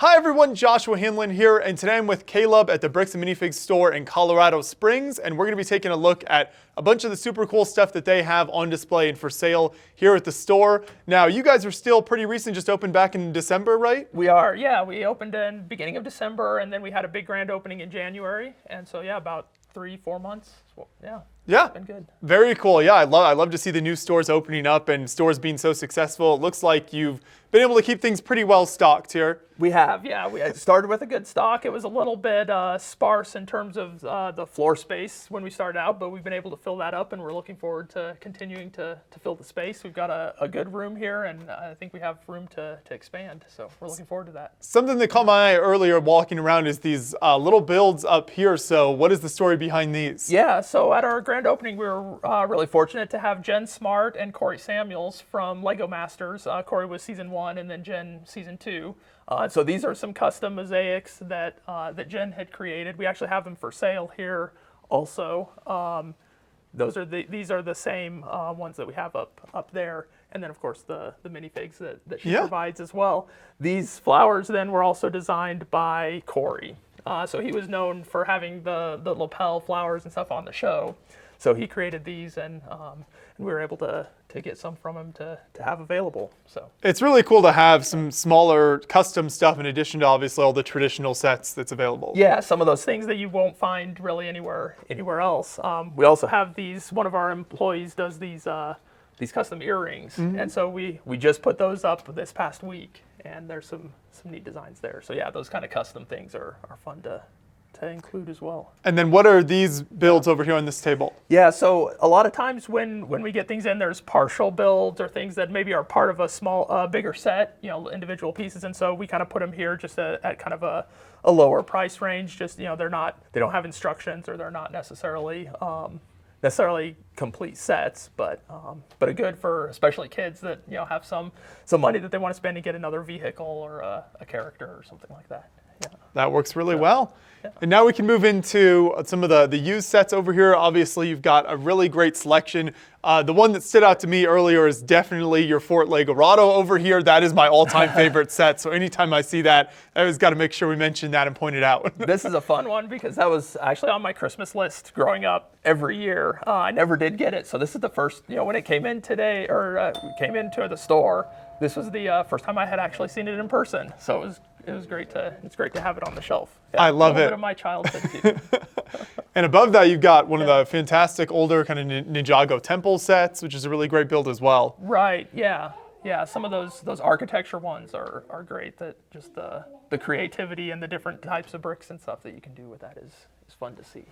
Hi everyone, Joshua Hanlon here, and today I'm with Caleb at the Bricks and Minifigs store in Colorado Springs, and we're going to be taking a look at a bunch of the super cool stuff that they have on display and for sale here at the store. Now, you guys are still pretty recent, just opened back in December, right? We are, yeah. We opened in beginning of December, and then we had a big grand opening in January, and so yeah, about 3-4 months. So, yeah, it's been good. Very cool. Yeah, I love to see the new stores opening up and stores being so successful. It looks like you've been able to keep things pretty well stocked here. We have, yeah. We started with a good stock. It was a little bit sparse in terms of the floor space when we started out, but we've been able to fill that up, and we're looking forward to continuing to fill the space. We've got a good room here, and I think we have room to expand, so we're looking forward to that. Something that caught my eye earlier walking around is these little builds up here. So what is the story behind these? Yeah, so at our grand opening, we were really fortunate to have Jen Smart and Corey Samuels from Lego Masters. Corey was season 1, and then Jen season 2. So these are some custom mosaics that Jen had created. We actually have them for sale here also. These are the same ones that we have up there, and then of course the minifigs that she provides as well. These flowers then were also designed by Corey. So he was known for having the lapel flowers and stuff on the show. So he created these, and we were able to get some from him to have available. So it's really cool to have some smaller custom stuff in addition to obviously all the traditional sets that's available. Yeah, some of those things that you won't find really anywhere else. We also have these. One of our employees does these custom earrings, and so we just put those up this past week, and there's some neat designs there. So yeah, those kind of custom things are fun to include as well. And then what are these builds over here on this table? Yeah, so a lot of times when we get things in, there's partial builds or things that maybe are part of a bigger set, individual pieces, and so we kind of put them here just at kind of a lower price range. Just they don't have instructions, or they're not necessarily complete sets, but a good for especially kids that have some money that they want to spend to get another vehicle or a character or something like that. Yeah. That works really well. Yeah. And now we can move into some of the used sets over here. Obviously, you've got a really great selection. The one that stood out to me earlier is definitely your Fort Legorado over here. That is my all-time favorite set. So anytime I see that, I always got to make sure we mention that and point it out. This is a fun one because that was actually on my Christmas list growing up every year. I never did get it. So this is the first, when it came in today, or came into the store, this was the first time I had actually seen it in person. So it was great to have it on the shelf. Yeah, I love it. A bit of my childhood too. And above that, you've got one of the fantastic older kind of Ninjago temple sets, which is a really great build as well. Right. Yeah. Yeah. Some of those architecture ones are great. That just the creativity and the different types of bricks and stuff that you can do with that is fun to see.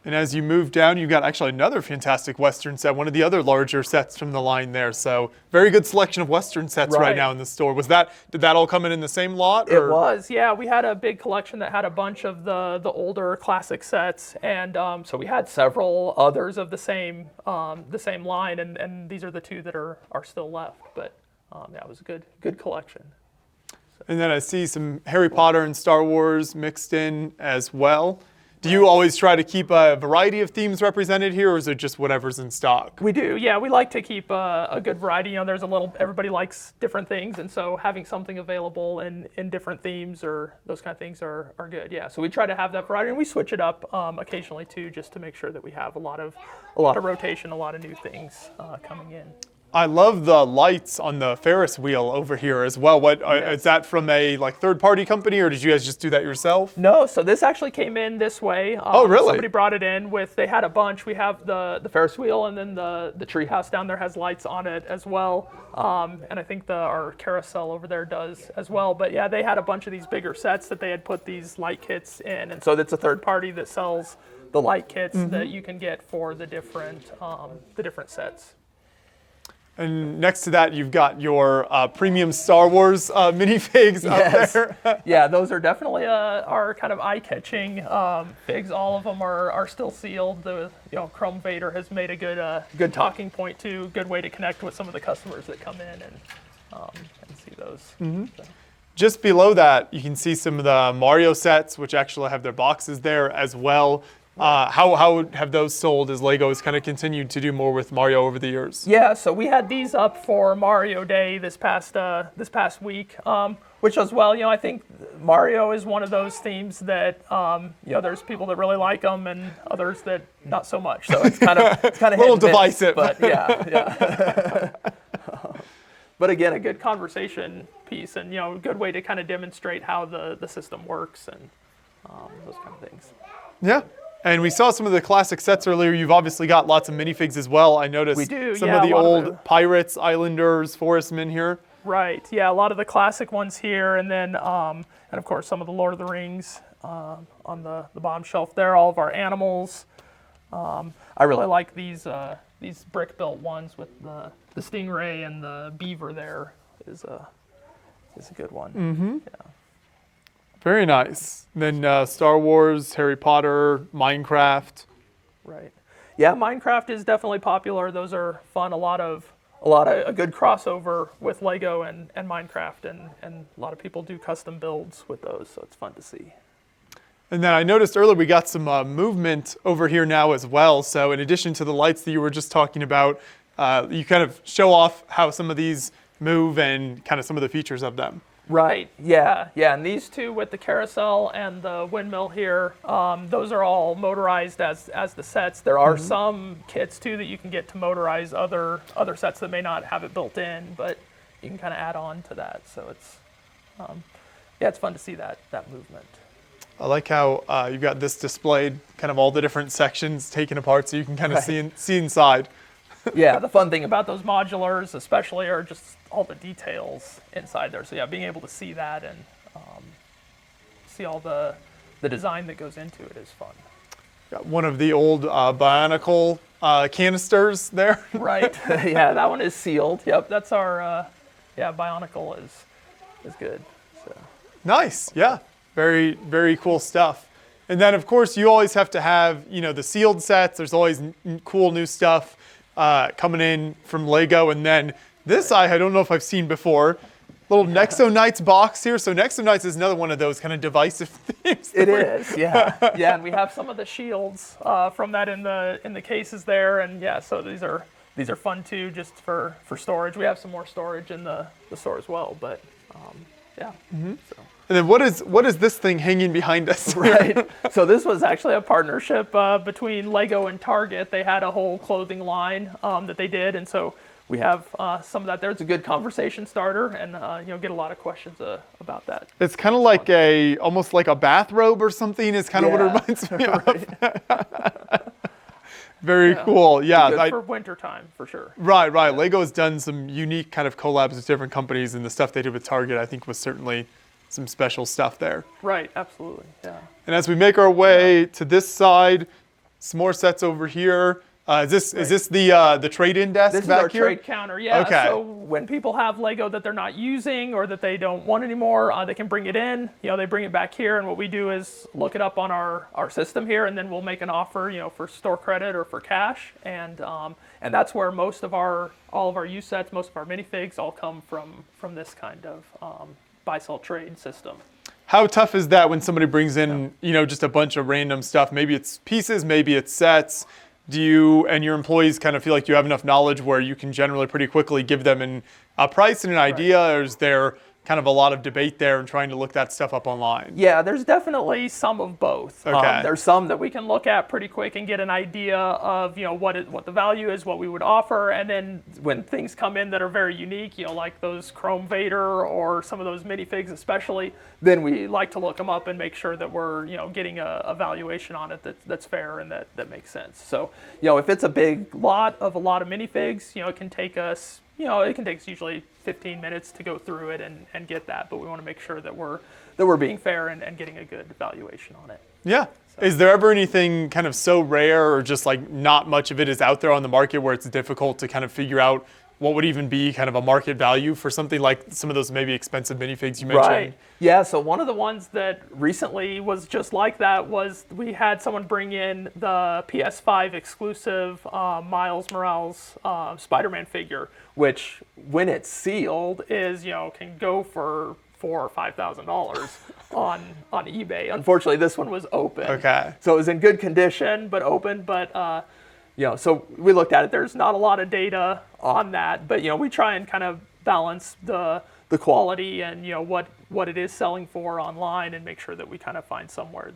And as you move down, you've got actually another fantastic Western set, one of the other larger sets from the line there. So very good selection of Western sets right now in the store. Did that all come in the same lot? Or? It was, yeah. We had a big collection that had a bunch of the older classic sets, and so we had several others of the same line, and these are the two that are still left. But yeah, it was a good collection. So. And then I see some Harry Potter and Star Wars mixed in as well. Do you always try to keep a variety of themes represented here, or is it just whatever's in stock? We do, yeah. We like to keep a good variety. There's everybody likes different things, and so having something available in different themes or those kind of things are good, yeah. So we try to have that variety, and we switch it up occasionally too, just to make sure that we have a lot of rotation, a lot of new things coming in. I love the lights on the Ferris wheel over here as well. Is that from a third-party company, or did you guys just do that yourself? No, so this actually came in this way. Oh, really? Somebody brought it in they had a bunch. We have the Ferris wheel, and then the treehouse down there has lights on it as well. And I think our carousel over there does as well. But yeah, they had a bunch of these bigger sets that they had put these light kits in. And so it's a third party that sells the light kits that you can get for the different sets. And next to that, you've got your premium Star Wars minifigs up there. Yeah, those are definitely our kind of eye-catching figs. All of them are still sealed. Chrome Vader has made a good talking point too. Good way to connect with some of the customers that come in and see those. So. Just below that, you can see some of the Mario sets, which actually have their boxes there as well. How have those sold as Lego has kind of continued to do more with Mario over the years? Yeah, so we had these up for Mario Day this past week, which as well, I think Mario is one of those themes that there's people that really like them and others that not so much. So it's kind of a little divisive, but yeah. But again, a good conversation piece and a good way to kind of demonstrate how the system works and those kind of things. Yeah. And we saw some of the classic sets earlier. You've obviously got lots of minifigs as well. I noticed we do, some of the old Pirates, Islanders, Forestmen here. Right. Yeah, a lot of the classic ones here, and then and of course some of the Lord of the Rings on the bottom shelf there. All of our animals. I really like these brick built ones with the stingray and the beaver. There is a good one. Mm-hmm. Yeah. Very nice. Then Star Wars, Harry Potter, Minecraft. Right. Yeah, Minecraft is definitely popular. Those are fun. A good crossover with Lego and Minecraft, and a lot of people do custom builds with those, so it's fun to see. And then I noticed earlier we got some movement over here now as well. So in addition to the lights that you were just talking about, you kind of show off how some of these move and kind of some of the features of them. Right, yeah, and these two with the carousel and the windmill here, those are all motorized as the sets. There are some kits too that you can get to motorize other sets that may not have it built in, but you can kind of add on to that. So it's, it's fun to see that movement. I like how you've got this displayed, kind of all the different sections taken apart so you can kind of see inside. Yeah, the fun thing about those modulars especially are just all the details inside there. So yeah, being able to see that and see all the design that goes into it is fun. Got one of the old Bionicle canisters there. Right, yeah, that one is sealed. Yep, that's our, Bionicle is good. So. Nice, yeah, very, very cool stuff. And then of course you always have to have, the sealed sets. There's always cool new stuff coming in from Lego. And then this I don't know if I've seen before. Little Nexo Knights box here. So Nexo Knights is another one of those kind of divisive themes. It is, yeah. Yeah, and we have some of the shields from that in the cases there. And yeah, so these are fun too, just for storage. We have some more storage in the store as well, but yeah. Mm-hmm. So. And then what is this thing hanging behind us? Right. So this was actually a partnership between Lego and Target. They had a whole clothing line that they did, and so we have some of that there. It's a good conversation starter, and get a lot of questions about that. It's kind of like almost like a bathrobe or something. Is kind of what it reminds me of. Very cool. Yeah, good for wintertime for sure. Right. Yeah. Lego has done some unique kind of collabs with different companies, and the stuff they did with Target, I think, was certainly some special stuff there. Right, absolutely, yeah. And as we make our way to this side, some more sets over here. Is this the trade-in desk back here? This is our trade counter, yeah. Okay. So when people have Lego that they're not using or that they don't want anymore, they can bring it in. They bring it back here, and what we do is look it up on our system here, and then we'll make an offer, for store credit or for cash, and that's where all of our used sets, most of our minifigs, all come from this kind of buy-sell trade system. How tough is that when somebody brings in, just a bunch of random stuff? Maybe it's pieces, maybe it's sets. Do you and your employees kind of feel like you have enough knowledge where you can generally pretty quickly give them a price and an idea, or is there kind of a lot of debate there and trying to look that stuff up online? Yeah, there's definitely some of both. Okay. There's some that we can look at pretty quick and get an idea of what the value is, what we would offer, and then when things come in that are very unique, like those Chrome Vader or some of those minifigs especially, then we like to look them up and make sure that we're getting a valuation on it that's fair and that makes sense. So if it's a big lot of minifigs, it can take us. It can take us usually 15 minutes to go through it and get that, but we want to make sure that we're being fair and getting a good valuation on it. Yeah. So. Is there ever anything kind of so rare or just like not much of it is out there on the market where it's difficult to kind of figure out what would even be kind of a market value for something like some of those maybe expensive minifigs you mentioned? Right. Yeah, so one of the ones that recently was just like that was we had someone bring in the PS5 exclusive Miles Morales Spider-Man figure, which when it's sealed is, can go for or $5,000 on eBay. Unfortunately, this one was open. Okay. So it was in good condition, but open. But so we looked at it. There's not a lot of data on that, but we try and kind of balance the quality and what it is selling for online, and make sure that we kind of find somewhere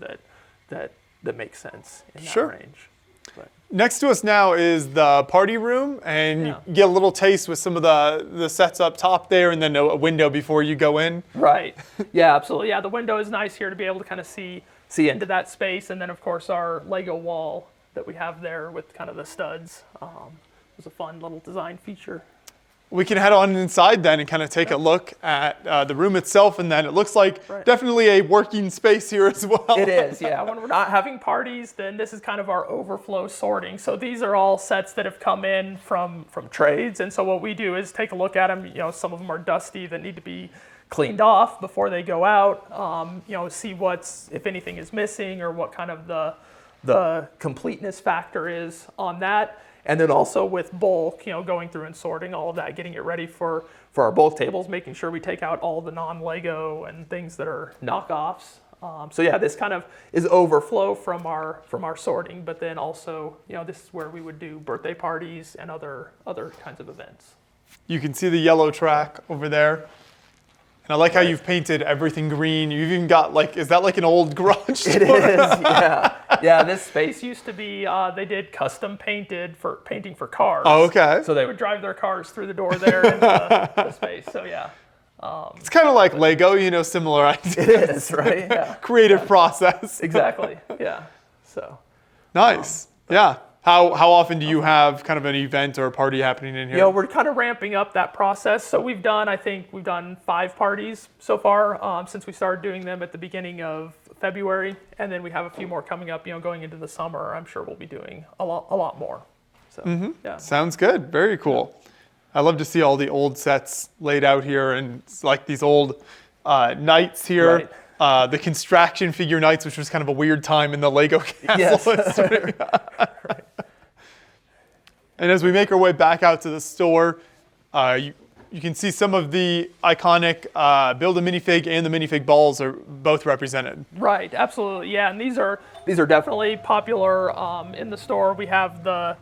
that makes sense in that range. But. Next to us now is the party room, and you get a little taste with some of the sets up top there, and then a window before you go in. Right. Yeah, absolutely. Yeah, the window is nice here to be able to kind of see into that space, and then of course our Lego wall that we have there with kind of the studs was a fun little design feature. We can head on inside then and kind of take a look at the room itself, and then it looks like definitely a working space here as well. It is, yeah. When we're not having parties, then this is kind of our overflow sorting. So these are all sets that have come in from trades, and so what we do is take a look at them. Some of them are dusty that need to be cleaned off before they go out. See if anything is missing or what kind of the completeness factor is on that. And then also with bulk, going through and sorting all of that, getting it ready for our bulk tables, making sure we take out all the non-Lego and things that are knockoffs. This kind of is overflow from our sorting, but then also, this is where we would do birthday parties and other kinds of events. You can see the yellow track over there. And I like how you've painted everything green. You've even got is that like an old garage store? It is, yeah. Yeah, this space used to be, they did custom painting for cars. Oh, okay. So they would drive their cars through the door there in the space, so yeah. It's kind of like Lego, similar ideas. It is, right? Yeah. Creative process. Exactly, yeah. So. Nice, yeah. How often do you have kind of an event or a party happening in here? We're kind of ramping up that process. So I think we've done 5 parties so far since we started doing them at the beginning of February. And then we have a few more coming up, going into the summer. I'm sure we'll be doing a lot more. So, yeah. Sounds good, very cool. I love to see all the old sets laid out here, and it's like these old knights here. Right. The construction figure knights, which was kind of a weird time in the Lego castle history. Right. And as we make our way back out to the store, you can see some of the iconic Build a Minifig and the Minifig balls are both represented. Right, absolutely, yeah. And these are definitely popular in the store. We have the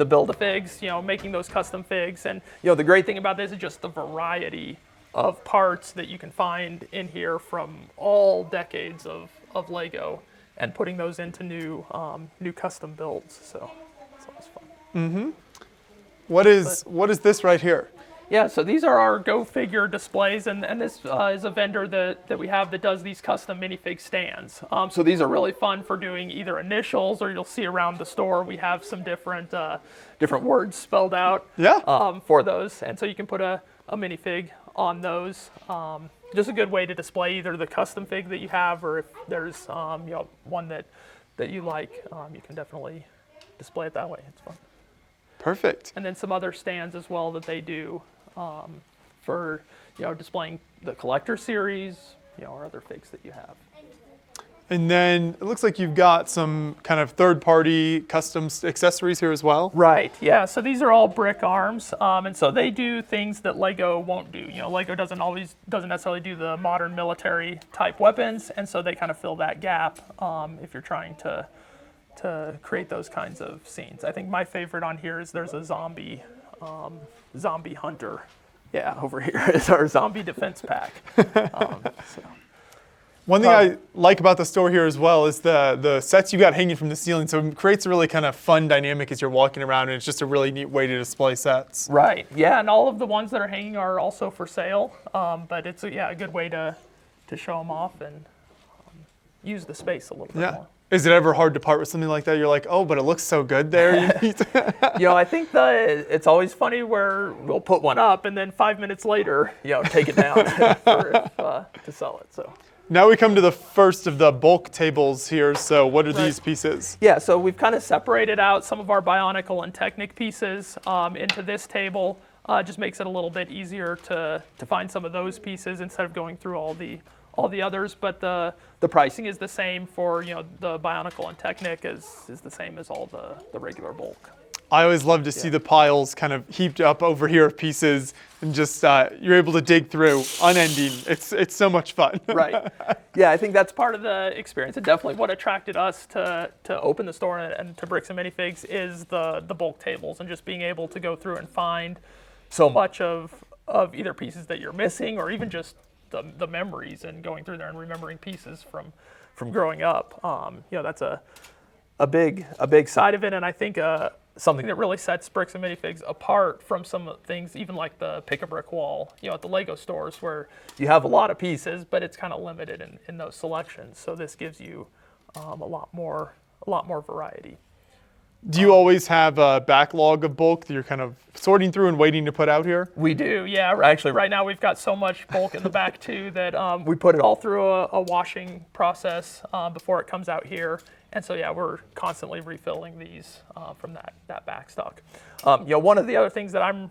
Build-A-Figs, making those custom figs. And the great thing about this is just the variety of parts that you can find in here from all decades of Lego, and putting those into new custom builds. So it's always fun. Mm-hmm. What is this right here? Yeah, so these are our Go Figure displays, and this is a vendor that we have that does these custom minifig stands. So these are really fun for doing either initials, or you'll see around the store we have some different words spelled out for those, and so you can put a minifig on those. Just a good way to display either the custom fig that you have, or if there's one that you like, you can definitely display it that way. It's fun. Perfect. And then some other stands as well that they do for displaying the collector series, or other figs that you have. And then it looks like you've got some kind of third-party custom accessories here as well. Right, yeah, so these are all brick arms, and so they do things that Lego won't do. Lego doesn't necessarily do the modern military type weapons, and so they kind of fill that gap if you're trying to create those kinds of scenes. I think my favorite on here is there's a zombie hunter. Yeah, over here is our zombie defense pack. One thing I like about the store here as well is the sets you got hanging from the ceiling. So it creates a really kind of fun dynamic as you're walking around, and it's just a really neat way to display sets. Right, yeah, and all of the ones that are hanging are also for sale, but it's a good way to show them off and use the space a little bit more. Is it ever hard to part with something like that? You're like, oh, but it looks so good there. I think it's always funny where we'll put one up and then 5 minutes later, take it down to sell it. So. Now we come to the first of the bulk tables here. So what are these pieces? Yeah, so we've kind of separated out some of our Bionicle and Technic pieces into this table. Just makes it a little bit easier to find some of those pieces instead of going through all the others. But the pricing is the same for the Bionicle and Technic is the same as all the regular bulk. I always love to see the piles kind of heaped up over here of pieces and just you're able to dig through unending. It's so much fun. Right. Yeah, I think that's part of the experience. And definitely what attracted us to open the store and to Bricks and Minifigs is the bulk tables and just being able to go through and find so much of either pieces that you're missing or even just the memories and going through there and remembering pieces from growing up. That's a big side of it, and I think something that really sets Bricks and Minifigs apart from some things, even like the pick-a-brick wall, at the Lego stores where you have a lot of pieces, but it's kind of limited in those selections. So this gives you a lot more variety. Do you always have a backlog of bulk that you're kind of sorting through and waiting to put out here? We do, yeah. Actually, right now we've got so much bulk in the back too that we put it all through a washing process before it comes out here. And so, yeah, we're constantly refilling these from that back stock. One of the other things that I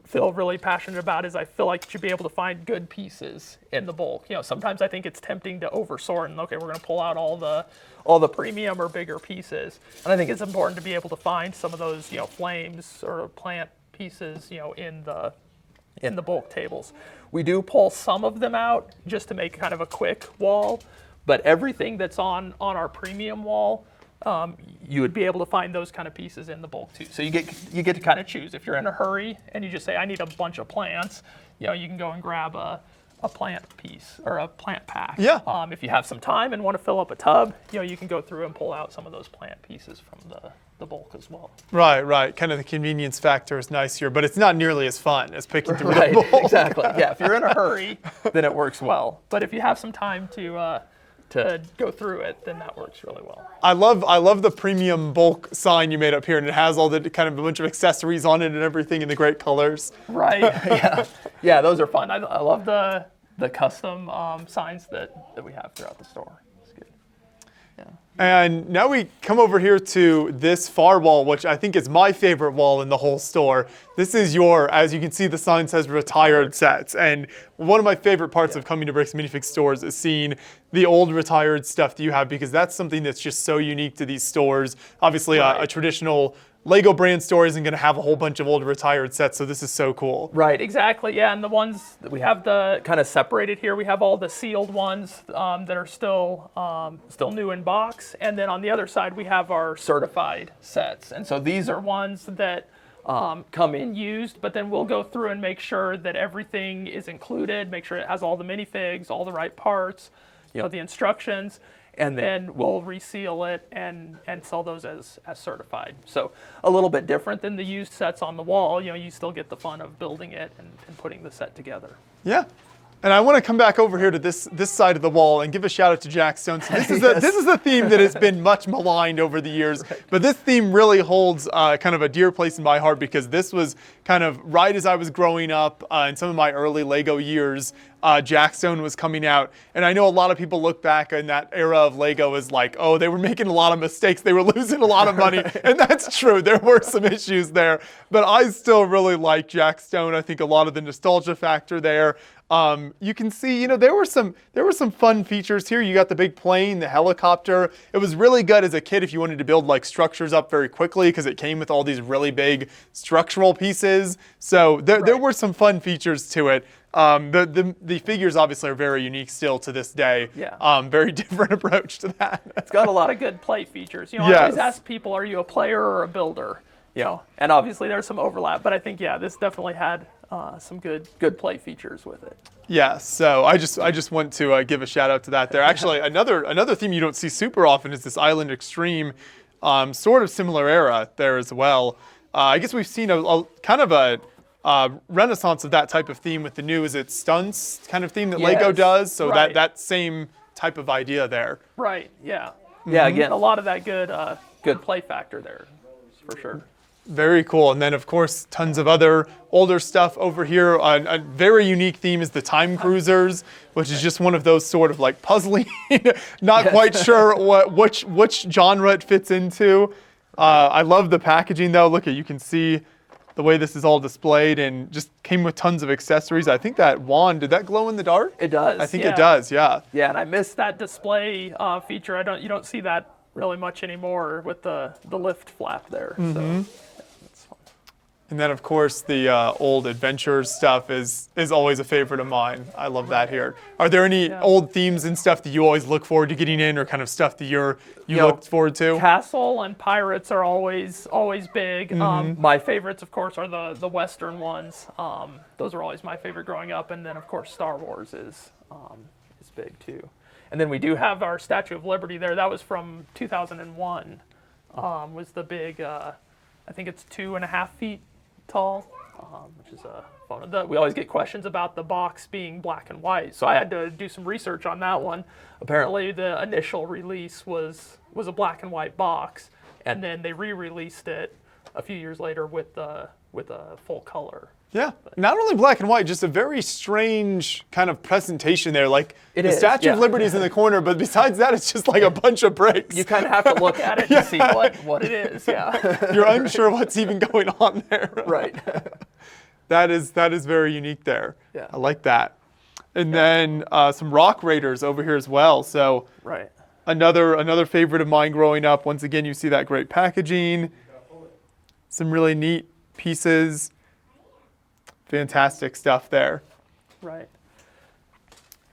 feel really passionate about is I feel like you should be able to find good pieces in the bulk. Sometimes I think it's tempting to oversort and, okay, we're going to pull out all the premium or bigger pieces. And I think it's important to be able to find some of those, flames or plant pieces, in the bulk tables. We do pull some of them out just to make kind of a quick wall. But everything that's on our premium wall, you would be able to find those kind of pieces in the bulk too. So you get to kind of choose. If you're in a hurry and you just say, I need a bunch of plants, you can go and grab a plant piece or a plant pack. Yeah. If you have some time and want to fill up a tub, you can go through and pull out some of those plant pieces from the bulk as well. Right. Kind of the convenience factor is nice here, but it's not nearly as fun as picking through Right, the bulk. exactly. Yeah, if you're in a hurry, then it works well. But if you have some time to go through it, then that works really well. I love the premium bulk sign you made up here, and it has all the kind of a bunch of accessories on it and everything in the great colors. Right. Yeah, those are fun. I love the custom signs that we have throughout the store. It's good. Yeah. And now we come over here to this far wall, which I think is my favorite wall in the whole store. This is as you can see, the sign says retired sets. And one of my favorite parts of coming to Bricks and Minifigs stores is seeing the old retired stuff that you have, because that's something that's just so unique to these stores. Obviously, a traditional Lego brand store isn't going to have a whole bunch of old retired sets, so this is so cool. Right, exactly. Yeah, and the ones that we have the kind of separated here, we have all the sealed ones that are still new in box, and then on the other side we have our certified sets. And so these are ones that come in used, but then we'll go through and make sure that everything is included, make sure it has all the minifigs, all the right parts, the instructions. And then we'll reseal it and sell those as certified. So a little bit different than the used sets on the wall. You still get the fun of building it and putting the set together. Yeah. And I want to come back over here to this side of the wall and give a shout out to Jack Stone. So this is a theme that has been much maligned over the years, but this theme really holds kind of a dear place in my heart, because this was kind of right as I was growing up in some of my early Lego years. Jack Stone was coming out, and I know a lot of people look back in that era of Lego as like, oh, they were making a lot of mistakes, they were losing a lot of money, and that's true. There were some issues there, but I still really like Jack Stone. I think a lot of the nostalgia factor there. You can see, there were some fun features here. You got the big plane, the helicopter. It was really good as a kid if you wanted to build like structures up very quickly, because it came with all these really big structural pieces. So there were some fun features to it. The figures obviously are very unique still to this day. Yeah. Very different approach to that. It's got a lot of good play features. I always ask people, are you a player or a builder? And obviously there's some overlap, but I think, this definitely had some good play features with it. Yeah, so I just want to give a shout out to that there. Actually, another theme you don't see super often is this Island Extreme, sort of similar era there as well. I guess we've seen a kind of a renaissance of that type of theme with the new, is it stunts kind of theme that Lego does? So right. that same type of idea there. Right, yeah. Yeah, again, a lot of that good play factor there, for sure. Very cool. And then, of course, tons of other older stuff over here. A very unique theme is the Time Cruisers, which is just one of those sort of like puzzling, not quite sure which genre it fits into. I love the packaging, though. Look, you can see the way this is all displayed, and just came with tons of accessories. I think that wand, did that glow in the dark? It does. I think it does, yeah. Yeah, and I missed that display feature. You don't see that really much anymore with the lift flap there. So And then, of course, the old adventures stuff is always a favorite of mine. I love that here. Are there any old themes and stuff that you always look forward to getting in, or kind of stuff that you look forward to? Castle and pirates are always big. My favorites, of course, are the Western ones. Those are always my favorite growing up. And then, of course, Star Wars is big too. And then we do have our Statue of Liberty there. That was from 2001. Was the big, I think it's 2.5 feet tall, which is fun. We always get questions about the box being black and white, so I had to do some research on that one. Apparently, the initial release was a black and white box, and then they re-released it a few years later with a full color. Yeah, not only black and white, just a very strange kind of presentation there. Like the Statue of Liberty is in the corner, but besides that, it's just like a bunch of bricks. You kind of have to look at it to see what it is. Yeah, you're unsure what's even going on there. Right. That is very unique there. Yeah, I like that. And then some Rock Raiders over here as well. So another favorite of mine growing up. Once again, you see that great packaging, some really neat pieces. Fantastic stuff there. Right.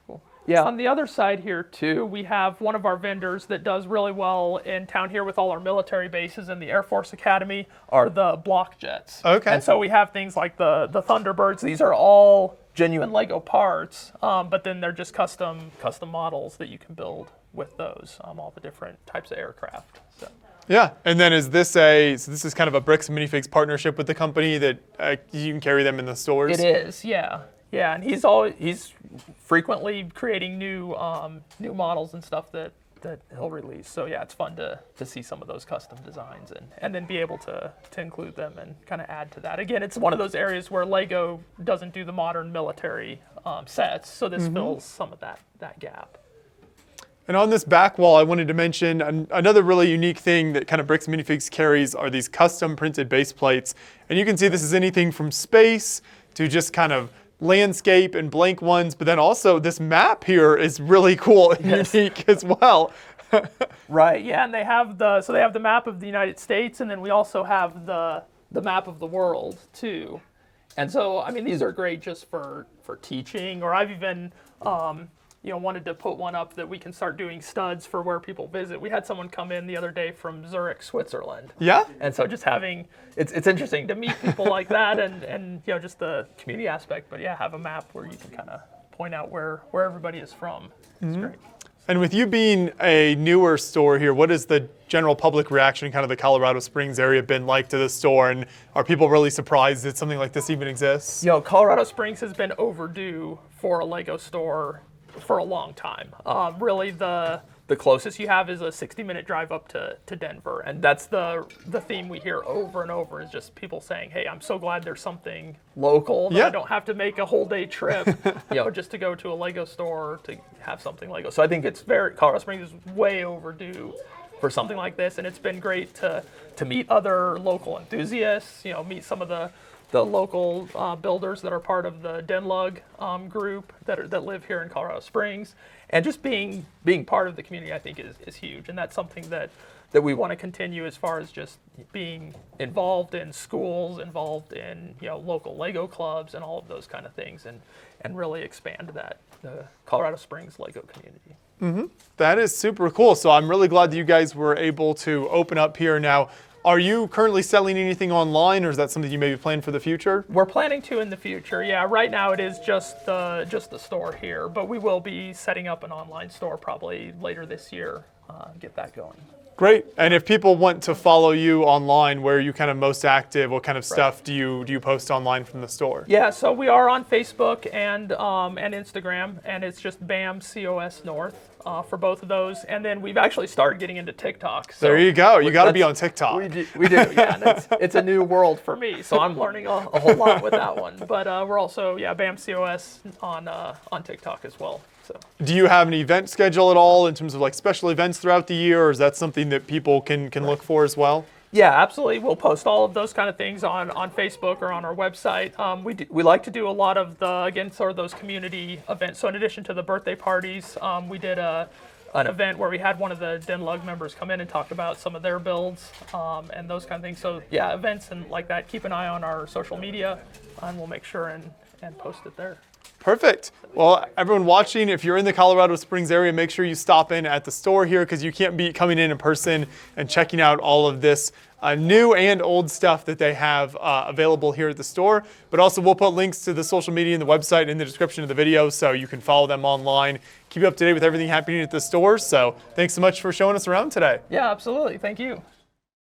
Cool. Yeah, on the other side here too, we have one of our vendors that does really well in town here with all our military bases and the Air Force Academy are the block jets. Okay. And so we have things like the Thunderbirds. These are all genuine Lego parts, but then they're just custom models that you can build with those, all the different types of aircraft. So. Yeah, and then so this is kind of a Bricks and Minifigs partnership with the company that you can carry them in the stores? It is, yeah. Yeah, and he's frequently creating new models and stuff that he'll release. So yeah, it's fun to see some of those custom designs and then be able to include them and kind of add to that. Again, it's one of those areas where Lego doesn't do the modern military sets, so this fills some of that gap. And on this back wall, I wanted to mention another really unique thing that kind of Bricks and Minifigs carries are these custom printed base plates. And you can see this is anything from space to just kind of landscape and blank ones, but then also this map here is really cool and unique as well. Right, yeah, and they have the map of the United States, and then we also have the map of the world too. And so, I mean, these are great just for teaching, or I've even wanted to put one up that we can start doing studs for where people visit. We had someone come in the other day from Zurich, Switzerland. Yeah. And so just having, it's interesting to meet people like that and just the community aspect, but yeah, have a map where you can kind of point out where everybody is from. It's great. And with you being a newer store here, what has the general public reaction, kind of the Colorado Springs area, been like to the store? And are people really surprised that something like this even exists? Colorado Springs has been overdue for a Lego store for a long time. Really, the closest you have is a 60-minute drive up to Denver, and that's the theme we hear over and over is just people saying, "Hey, I'm so glad there's something local that I don't have to make a whole day trip, just to go to a Lego store to have something Lego." So I think Colorado Springs is way overdue for something like this, and it's been great to meet other local enthusiasts. Meet some of the local builders that are part of the Denlug group that live here in Colorado Springs, and just being part of the community, I think is huge, and that's something that we want to continue as far as just being involved in schools, involved in local Lego clubs, and all of those kind of things, and really expand the Colorado Springs Lego community. That is super cool. So I'm really glad that you guys were able to open up here now. Are you currently selling anything online, or is that something you maybe plan for the future? We're planning to in the future. Yeah, right now it is just the store here, but we will be setting up an online store probably later this year. Get that going. Great. And if people want to follow you online, where are you kind of most active? What kind of stuff do you post online from the store? Yeah, so we are on Facebook and Instagram, and it's just BAM COS North for both of those. And then we've actually started getting into TikTok. So there you go. You got to be on TikTok. We do. Yeah, and it's a new world for me, so I'm learning a whole lot with that one. But we're also BAM COS on TikTok as well. So. Do you have an event schedule at all in terms of like special events throughout the year, or is that something that people can look for as well? Yeah, absolutely. We'll post all of those kind of things on Facebook or on our website. We like to do a lot of sort of those community events. So in addition to the birthday parties, we did a an event where we had one of the Den Lug members come in and talk about some of their builds and those kind of things. So yeah, events and like that, keep an eye on our social media and we'll make sure and post it there. Perfect. Well, everyone watching, if you're in the Colorado Springs area, make sure you stop in at the store here because you can't beat coming in person and checking out all of this new and old stuff that they have available here at the store. But also we'll put links to the social media and the website in the description of the video so you can follow them online, keep you up to date with everything happening at the store. So thanks so much for showing us around today. Yeah, absolutely. Thank you.